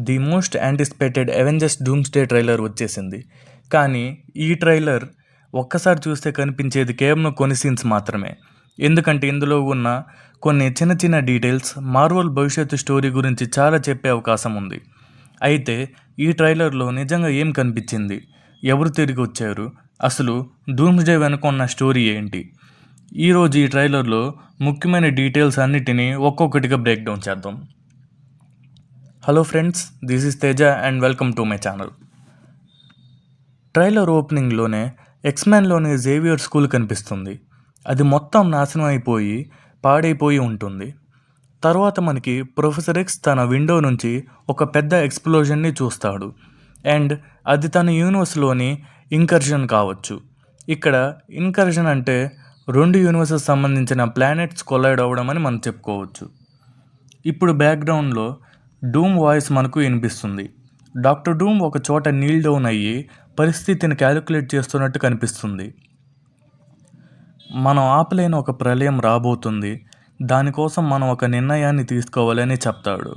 The most anticipated Avengers doomsday trailer వచ్చేసింది. కానీ ఈ ట్రైలర్ ఒక్కసారి చూస్తే కనిపించేది కేవలం కొన్ని సీన్స్ మాత్రమే. ఎందుకంటే ఇందులో ఉన్న కొన్ని చిన్న చిన్న డీటెయిల్స్ మార్వెల్ భవిష్యత్తు స్టోరీ గురించి చాలా చెప్పే అవకాశం ఉంది. అయితే ఈ ట్రైలర్లో నిజంగా ఏం కనిపించింది, ఎవరు తిరిగి వచ్చారు, అసలు డూమ్స్డే వెనుక ఉన్న స్టోరీ ఏంటి? ఈరోజు ఈ ట్రైలర్లో ముఖ్యమైన డీటెయిల్స్ అన్నిటినీ ఒక్కొక్కటిగా బ్రేక్ డౌన్ చేద్దాం. Hello friends, this is Teja and welcome to my channel. Trailer ఓపెనింగ్లోనే ఎక్స్మెన్లోని జేవియర్ స్కూల్ కనిపిస్తుంది. అది మొత్తం నాశనం అయిపోయి పాడైపోయి ఉంటుంది. తర్వాత మనకి ప్రొఫెసర్ ఎక్స్ తన విండో నుంచి ఒక పెద్ద ఎక్స్ప్లోజన్ని చూస్తాడు. అండ్ అది తన యూనివర్స్లోని ఇన్కర్షన్ కావచ్చు. ఇక్కడ ఇన్కర్షన్ అంటే రెండు యూనివర్సెస్ సంబంధించిన ప్లానెట్స్ కొలైడ్ అవ్వడం అని మనం చెప్పుకోవచ్చు. ఇప్పుడు బ్యాక్గ్రౌండ్లో డూమ్ వాయిస్ మనకు వినిపిస్తుంది. డాక్టర్ డూమ్ ఒక చోట నీల్ డౌన్ అయ్యి పరిస్థితిని క్యాలిక్యులేట్ చేస్తున్నట్టు కనిపిస్తుంది. మనం ఆపలేని ఒక ప్రళయం రాబోతుంది, దానికోసం మనం ఒక నిర్ణయాన్ని తీసుకోవాలని చెప్తాడు.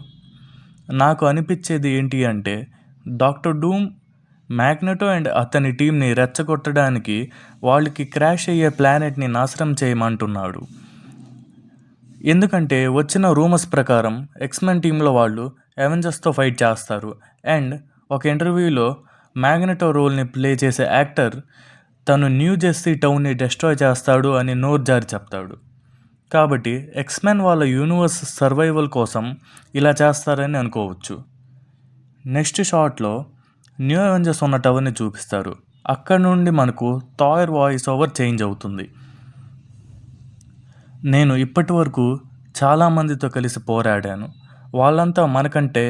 నాకు అనిపించేది ఏంటి అంటే డాక్టర్ డూమ్ మ్యాగ్నెటో అండ్ అతని టీంని రెచ్చగొట్టడానికి వాళ్ళకి క్రాష్ అయ్యే ప్లానెట్ని నాశనం చేయమంటున్నాడు. ఎందుకంటే వచ్చిన రూమర్స్ ప్రకారం ఎక్స్మెన్ టీంలో వాళ్ళు అవెంజర్స్తో ఫైట్ చేస్తారు. అండ్ ఒక ఇంటర్వ్యూలో మ్యాగ్నెటో రోల్ని ప్లే చేసే యాక్టర్ తను న్యూ జెర్సీ టౌన్ని డెస్ట్రాయ్ చేస్తాడు అని నోరు జారి చెప్తాడు. కాబట్టి ఎక్స్మెన్ వాళ్ళ యూనివర్స్ సర్వైవల్ కోసం ఇలా చేస్తారని అనుకోవచ్చు. నెక్స్ట్ షాట్లో న్యూ అవెంజర్స్ ఉన్న టవర్ని చూపిస్తారు. అక్కడ నుండి మనకు థార్ వాయిస్ ఓవర్ చేంజ్ అవుతుంది. నేను ఇప్పటి వరకు చాలామందితో కలిసి పోరాడాను. వాళ్ళంతా మనకంటే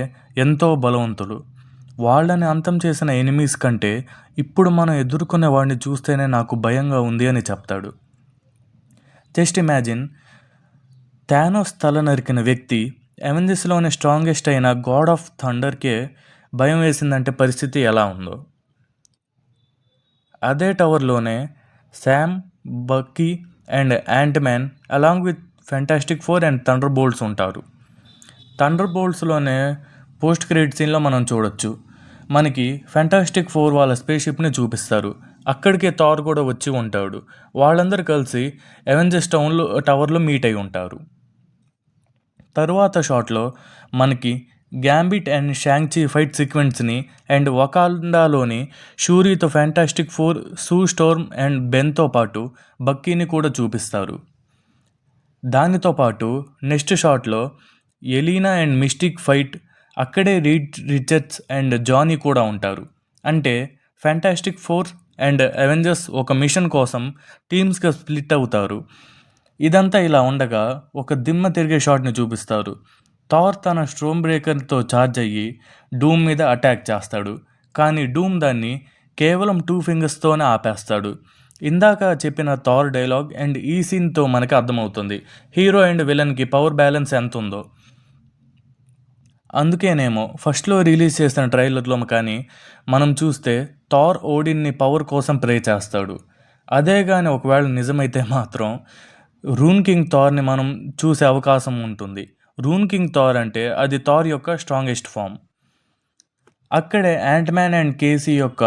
ఎంతో బలవంతులు. వాళ్ళని అంతం చేసిన ఎనిమీస్ కంటే ఇప్పుడు మనం ఎదుర్కొనే వాడిని చూస్తేనే నాకు భయంగా ఉంది అని చెప్తాడు. జస్ట్ ఇమాజిన్, థానోస్ తల నరికిన వ్యక్తి అవెంజర్స్లోనే స్ట్రాంగెస్ట్ అయిన గాడ్ ఆఫ్ థండర్కే భయం వేసిందంటే పరిస్థితి ఎలా ఉందో. అదే టవర్లోనే Sam, Bucky and ant man along with fantastic four and Thunderbolts ఉంటారు. థండర్ బోల్ట్స్లోనే పోస్ట్ క్రెడిట్ సీన్లో మనం చూడొచ్చు. మనకి ఫ్యాంటాస్టిక్ ఫోర్ వాళ్ళ స్పేస్ షిప్ని చూపిస్తారు. అక్కడికే థార్ కూడా వచ్చి ఉంటాడు. వాళ్ళందరూ కలిసి అవెంజర్స్ టవర్లో మీట్ అయి ఉంటారు. తరువాత షాట్లో మనకి గ్యాంబిట్ అండ్ షాంగ్-చి ఫైట్ సీక్వెన్స్ని అండ్ వకాండాలోని షూరీతో fantastic four, Sue Storm and బెన్తో పాటు బక్కీని కూడా చూపిస్తారు. దానితో పాటు నెక్స్ట్ షాట్లో ఎలీనా అండ్ మిస్టిక్ ఫైట్. అక్కడే రీడ్ రిచర్డ్స్ అండ్ జానీ కూడా ఉంటారు. అంటే ఫ్యాంటాస్టిక్ ఫోర్ అండ్ అవెంజర్స్ ఒక మిషన్ కోసం టీమ్స్గా స్ప్లిట్ అవుతారు. ఇదంతా ఇలా ఉండగా ఒక దిమ్మ తిరిగే షాట్ని చూపిస్తారు. థార్ తన స్ట్రోమ్ బ్రేకర్తో ఛార్జ్ అయ్యి డూమ్ మీద అటాక్ చేస్తాడు. కానీ డూమ్ దాన్ని కేవలం 2 ఫింగర్స్తోనే ఆపేస్తాడు. ఇందాక చెప్పిన థార్ డైలాగ్ అండ్ ఈ సీన్తో మనకి అర్థమవుతుంది హీరో అండ్ విలన్కి పవర్ బ్యాలెన్స్ ఎంత ఉందో. అందుకేనేమో ఫస్ట్లో రిలీజ్ చేసిన ట్రైలర్లో కానీ మనం చూస్తే థార్ ఓడిన్ని పవర్ కోసం ప్రే చేస్తాడు. అదే కానీ ఒకవేళ నిజమైతే మాత్రం రూన్ కింగ్ థార్ని మనం చూసే అవకాశం ఉంటుంది. రూన్ కింగ్ థార్ అంటే అది థార్ యొక్క స్ట్రాంగెస్ట్ ఫామ్. అక్కడే యాంట్ మ్యాన్ అండ్ కేసీ యొక్క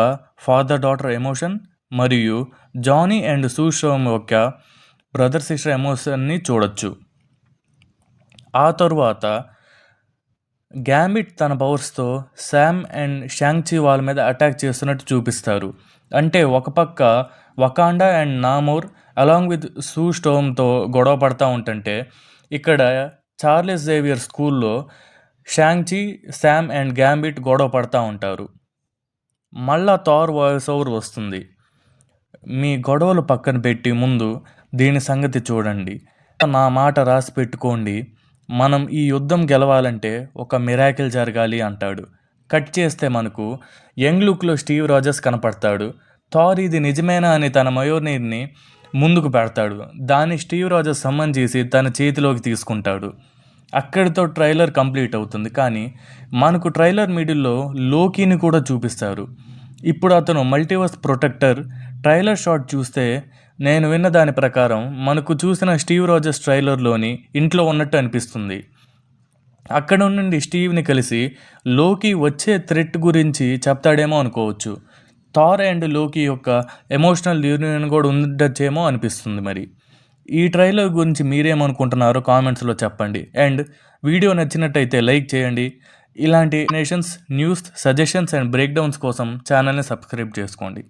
ఫాదర్ డాటర్ ఎమోషన్ మరియు జానీ అండ్ సూ స్టోర్మ్ యొక్క బ్రదర్ సిస్టర్ ఎమోషన్ని చూడొచ్చు. ఆ తరువాత గ్యాంబిట్ తన పవర్స్తో శామ్ అండ్ షాంగ్-చి వాళ్ళ మీద అటాక్ చేస్తున్నట్టు చూపిస్తారు. అంటే ఒక పక్క వకాండా అండ్ నామోర్ అలాంగ్ విత్ సూ స్టోర్మ్తో గొడవ పడతా ఉంటుంటే ఇక్కడ చార్లెస్ జేవియర్ స్కూల్లో షాంగ్-చి, శామ్ అండ్ గ్యాంబిట్ గొడవ పడతా ఉంటారు. మళ్ళా థార్ వాయిస్ ఓవర్ వస్తుంది. మీ గొడవలు పక్కన పెట్టి ముందు దీని సంగతి చూడండి, నా మాట రాసి పెట్టుకోండి, మనం ఈ యుద్ధం గెలవాలంటే ఒక మిరాకిల్ జరగాలి అంటాడు. కట్ చేస్తే మనకు యంగ్ లుక్లో స్టీవ్ రాజర్స్ కనపడతాడు. థార్ ఇది నిజమేనా అని తన మయోనీర్ని ముందుకు పెడతాడు. దాన్ని స్టీవ్ రాజర్స్ సమ్మన్ చేసి తన చేతిలోకి తీసుకుంటాడు. అక్కడితో ట్రైలర్ కంప్లీట్ అవుతుంది. కానీ మనకు ట్రైలర్ మిడిల్లో లోకీని కూడా చూపిస్తారు. ఇప్పుడు అతను మల్టీవర్స్ ప్రొటెక్టర్. ట్రైలర్ షాట్ చూస్తే నేను విన్న దాని ప్రకారం మనకు చూసిన స్టీవ్ రాజర్స్ ట్రైలర్లోని ఇంట్లో ఉన్నట్టు అనిపిస్తుంది. అక్కడ నుండి స్టీవ్ని కలిసి లోకి వచ్చే థ్రెట్ గురించి చెప్తాడేమో అనుకోవచ్చు. థార్ అండ్ లోకి యొక్క ఎమోషనల్ యూనియన్ కూడా ఉండొచ్చేమో అనిపిస్తుంది. మరి ఈ ట్రైలర్ గురించి మీరేమనుకుంటున్నారో కామెంట్స్లో చెప్పండి. అండ్ వీడియో నచ్చినట్టయితే లైక్ చేయండి. ఇలాంటి nations news suggestions and breakdowns కోసం ఛానల్ని సబ్స్క్రైబ్ చేసుకోండి.